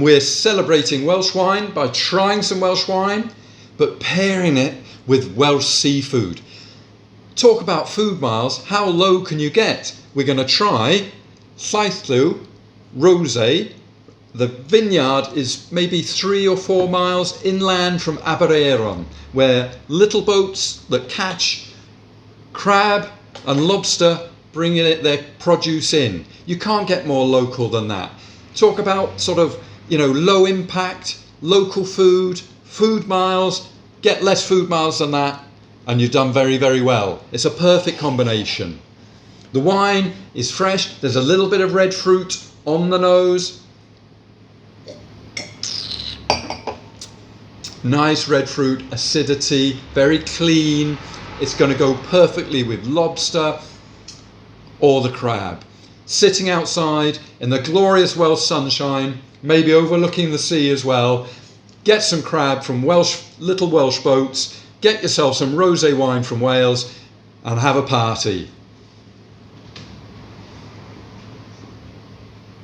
We're celebrating Welsh wine by trying some Welsh wine, but pairing it with Welsh seafood. Talk about food miles, how low can you get? We're going to try Llaethliw Rosé. The vineyard is maybe 3 or 4 miles inland from Aberaeron, where little boats that catch crab and lobster bring their produce in. You can't get more local than that. Talk about sort of, low impact, local food, food miles. Get less food miles than that and you've done very, very well. It's a perfect combination. The wine is fresh. There's a little bit of red fruit on the nose. Nice red fruit, acidity, very clean. It's going to go perfectly with lobster or the crab. Sitting outside in the glorious Welsh sunshine, maybe overlooking the sea as well. Get some crab from little Welsh boats. Get yourself some rosé wine from Wales and have a party.